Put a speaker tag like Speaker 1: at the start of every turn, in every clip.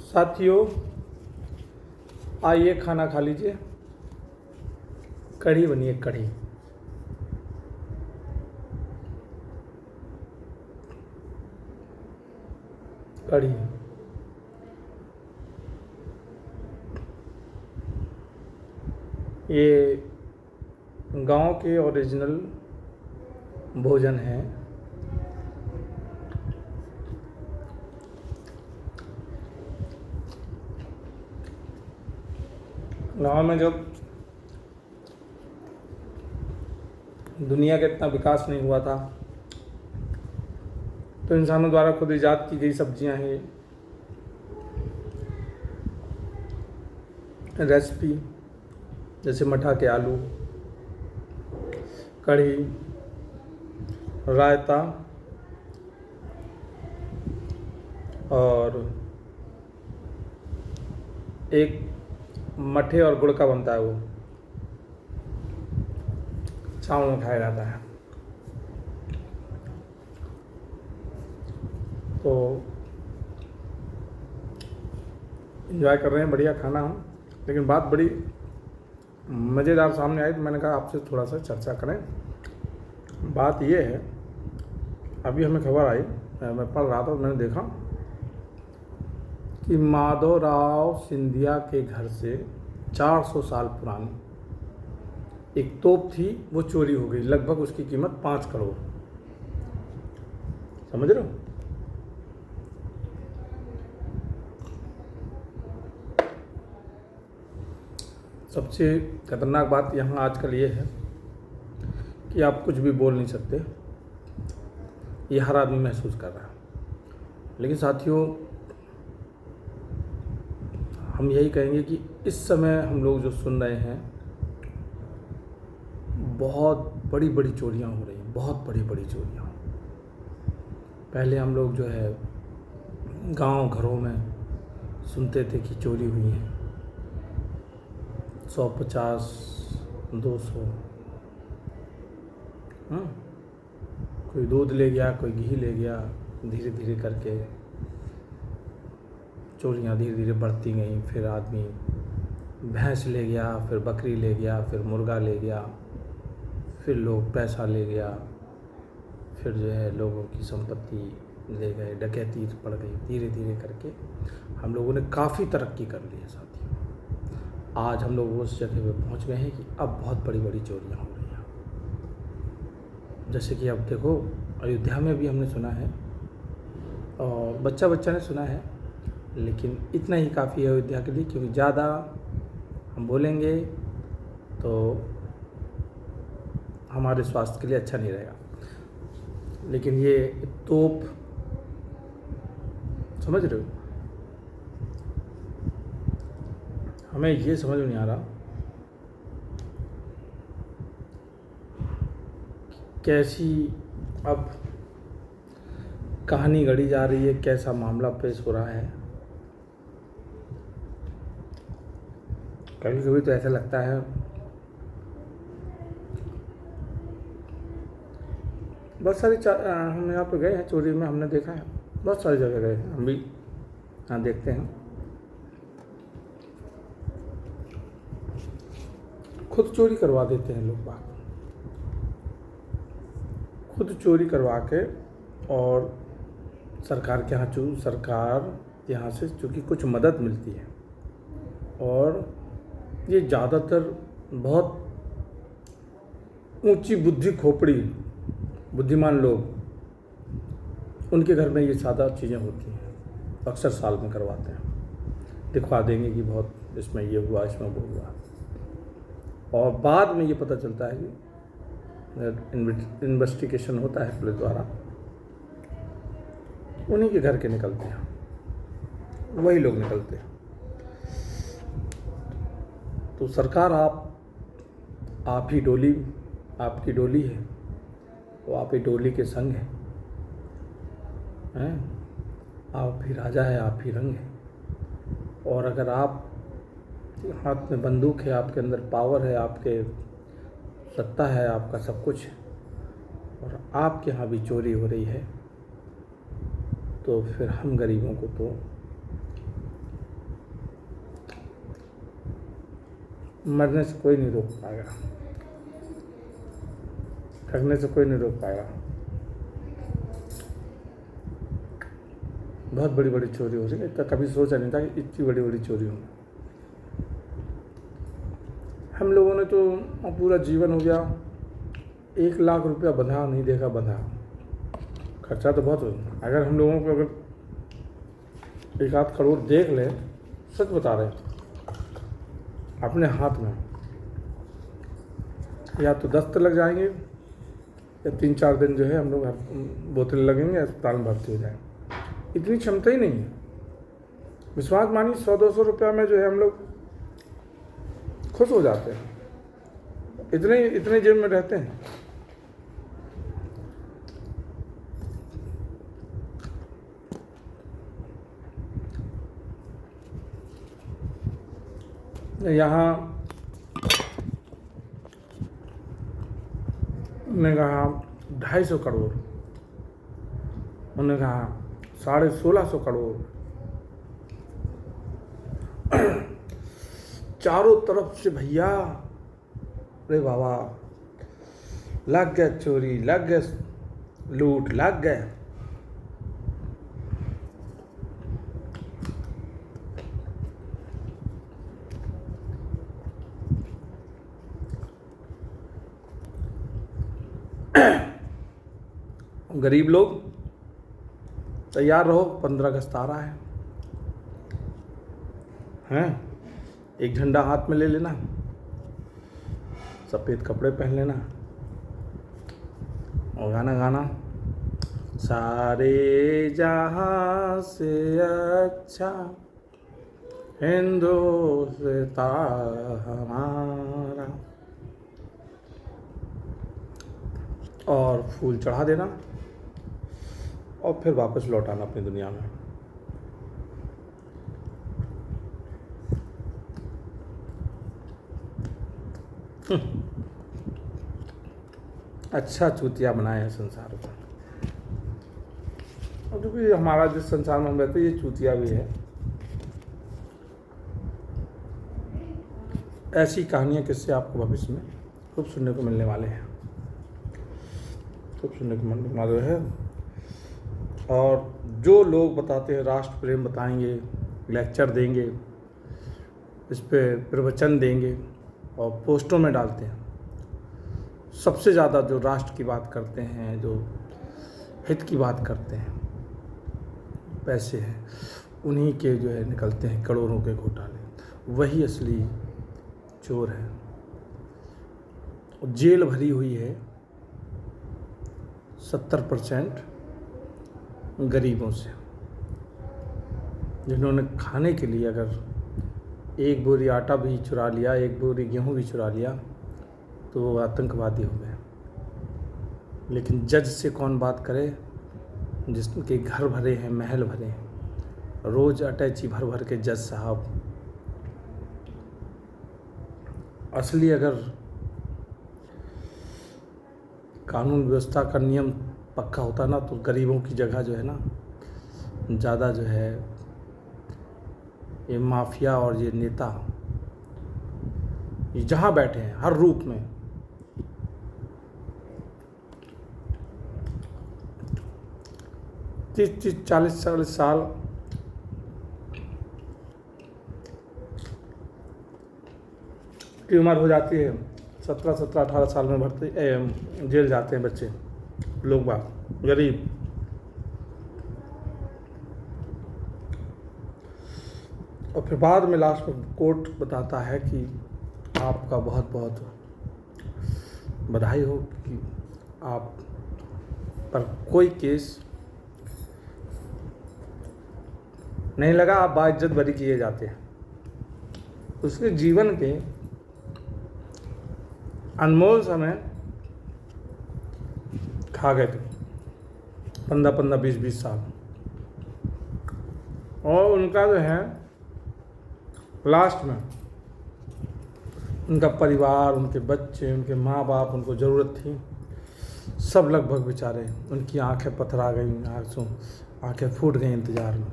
Speaker 1: साथियों, आइए खाना खा लीजिए। कढ़ी बनी है, कढ़ी। कढ़ी ये गांव के ओरिजिनल भोजन है। गांव में जब दुनिया का इतना विकास नहीं हुआ था तो इंसानों द्वारा खुद ईजाद की गई सब्जियां हैं। रेसिपी जैसे मठा के आलू, कढ़ी, रायता और एक मठे और गुड़ का बनता है, वो चावल में खाया जाता है। तो एंजॉय कर रहे हैं, बढ़िया खाना हम। लेकिन बात बड़ी मज़ेदार सामने आई तो मैंने कहा आपसे थोड़ा सा चर्चा करें। बात ये है, अभी हमें खबर आई, मैं पढ़ रहा था तो मैंने देखा कि माधवराव सिंधिया के घर से 400 साल पुरानी एक तोप थी, वो चोरी हो गई। लगभग उसकी कीमत 5 करोड़। समझ रहे हो? सबसे खतरनाक बात यहाँ आजकल ये है कि आप कुछ भी बोल नहीं सकते, ये हर आदमी महसूस कर रहा है। लेकिन साथियों, हम यही कहेंगे कि इस समय हम लोग जो सुन रहे हैं, बहुत बड़ी बड़ी चोरियां हो रही हैं, बहुत बड़ी बड़ी चोरियां। पहले हम लोग जो है गांव घरों में सुनते थे कि चोरी हुई है 150, 200। कोई दूध ले गया, कोई घी ले गया। धीरे धीरे करके चोरियां धीरे धीरे बढ़ती गईं। फिर आदमी भैंस ले गया, फिर बकरी ले गया, फिर मुर्गा ले गया, फिर लोग पैसा ले गया, फिर जो है लोगों की संपत्ति ले गए, डकैती बढ़ गई। धीरे धीरे करके हम लोगों ने काफ़ी तरक्की कर ली है साथियों। आज हम लोग उस जगह पे पहुंच गए हैं कि अब बहुत बड़ी बड़ी चोरियां हो रही हैं। जैसे कि अब देखो, अयोध्या में भी हमने सुना है और बच्चा बच्चा ने सुना है, लेकिन इतना ही काफ़ी है अयोध्या के लिए, क्योंकि ज़्यादा हम बोलेंगे तो हमारे स्वास्थ्य के लिए अच्छा नहीं रहेगा। लेकिन ये तोप, समझ रहे हो? हमें ये समझ में नहीं आ रहा कैसी अब कहानी गढ़ी जा रही है, कैसा मामला पेश हो रहा है। कभी कभी तो ऐसा लगता है बहुत सारी हम यहाँ पे गए हैं चोरी में, हमने देखा है बहुत सारी जगह गए हैं, हम भी यहाँ देखते हैं। खुद चोरी करवा देते हैं लोग बात, खुद चोरी करवा के, और सरकार के यहाँ सरकार यहाँ से चूँकि कुछ मदद मिलती है, और ये ज़्यादातर बहुत ऊंची बुद्धि खोपड़ी बुद्धिमान लोग, उनके घर में ये सादा चीज़ें होती हैं, अक्सर साल में करवाते हैं। दिखवा देंगे कि बहुत इसमें ये हुआ, इसमें वो हुआ, और बाद में ये पता चलता है कि इन्वेस्टिगेशन होता है पुलिस द्वारा, उन्हीं के घर के निकलते हैं, वही लोग निकलते हैं। तो सरकार आप ही डोली, आपकी डोली है, वो आप ही डोली के संग है, आप ही राजा है, आप ही रंग है। और अगर आप हाथ में बंदूक है, आपके अंदर पावर है, आपके सत्ता है, आपका सब कुछ है, और आपके यहाँ भी चोरी हो रही है, तो फिर हम गरीबों को तो मरने से कोई नहीं रोक पाएगा, ठगने से कोई नहीं रोक पाएगा। बहुत बड़ी बड़ी चोरी हो रही है, कभी सोचा नहीं था कि इतनी बड़ी बड़ी चोरी हो। हम लोगों ने तो पूरा जीवन हो गया 1 लाख रुपया बंधा नहीं देखा, बंधा खर्चा तो बहुत हो। अगर हम लोगों को अगर 1 आध करोड़ देख ले, सच बता रहे अपने हाथ में, या तो 10 लग जाएंगे या 3-4 दिन जो है हम लोग बोतल लगेंगे, अस्पताल में भर्ती हो जाएंगे। इतनी क्षमता ही नहीं है। विश्वास मानिए 100-200 रुपया में जो है हम लोग खुश हो जाते हैं, इतने जेब में रहते हैं। यहाँ उन्होंने कहा 250 करोड़, उन्होंने कहा 1650 करोड़, चारों तरफ से भैया, अरे बाबा, लग गए चोरी, लग गए लूट, लग गए। गरीब लोग तैयार रहो, 15 अगस्त आ रहा है, हैं? एक झंडा हाथ में ले लेना, सफ़ेद कपड़े पहन लेना और गाना गाना, सारे जहां से अच्छा हिंदुस्तान हमारा, और फूल चढ़ा देना और फिर वापस लौट आना अपनी दुनिया में। अच्छा चूतिया बनाए हैं संसार को, और क्योंकि हमारा जिस संसार में हम रहते हैं ये चूतिया भी है। ऐसी कहानियाँ किससे आपको भविष्य में खूब सुनने को मिलने वाले हैं, खूब सुनने को मिलने वाले हैं। और जो लोग बताते हैं राष्ट्र प्रेम बताएंगे, लेक्चर देंगे, इस पे प्रवचन देंगे और पोस्टों में डालते हैं, सबसे ज़्यादा जो राष्ट्र की बात करते हैं, जो हित की बात करते हैं, पैसे हैं, उन्हीं के जो है निकलते हैं करोड़ों के घोटाले। वही असली चोर है। जेल भरी हुई है 70% गरीबों से, जिन्होंने खाने के लिए अगर 1 बोरी आटा भी चुरा लिया, 1 बोरी गेहूँ भी चुरा लिया, तो वो आतंकवादी हो गए। लेकिन जज से कौन बात करे, जिसके घर भरे हैं, महल भरे हैं, रोज़ अटैची भर भर के जज साहब। असली अगर कानून व्यवस्था का नियम पक्का होता ना, तो गरीबों की जगह जो है ना ज़्यादा जो है ये माफिया और ये नेता, ये जहाँ बैठे हैं हर रूप में, 30-30, 40-40 साल की उम्र हो जाती है, 17-17, 18 साल में भर्ती जेल जाते हैं बच्चे लोग, बात गरीब। और फिर बाद में लास्ट में कोर्ट बताता है कि आपका बहुत बहुत बधाई हो कि आप पर कोई केस नहीं लगा, आप बाइज्जत बरी किए जाते हैं। उसके जीवन के अनमोल समय खा गए थे, 15-15, 20-20 साल। और उनका जो है लास्ट में उनका परिवार, उनके बच्चे, उनके माँ बाप, उनको ज़रूरत थी, सब लगभग बेचारे, उनकी आंखें पथरा गई, आंखें फूट गई इंतज़ार में।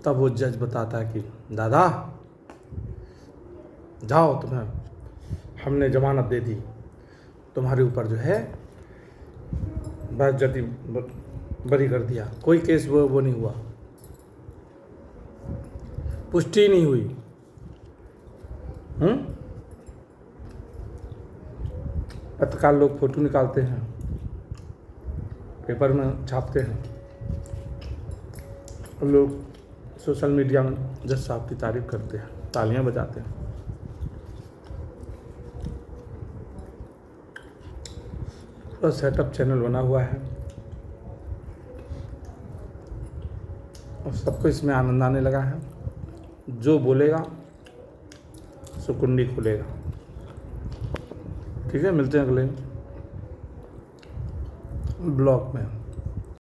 Speaker 1: तब वो जज बताता है कि दादा जाओ, तुम्हें हमने जमानत दे दी, तुम्हारे ऊपर जो है बेइज्जती बरी कर दिया। कोई केस वो नहीं हुआ, पुष्टि नहीं हुई। पत्रकार लोग फोटो निकालते हैं, पेपर में छापते हैं, और लोग सोशल मीडिया में जज साहब की तारीफ करते हैं, तालियां बजाते हैं। पूरा सेटअप चैनल बना हुआ है और सबको इसमें आनंद आने लगा है। जो बोलेगा सो कुंडी खुलेगा। ठीक है, मिलते हैं अगले ब्लॉग में।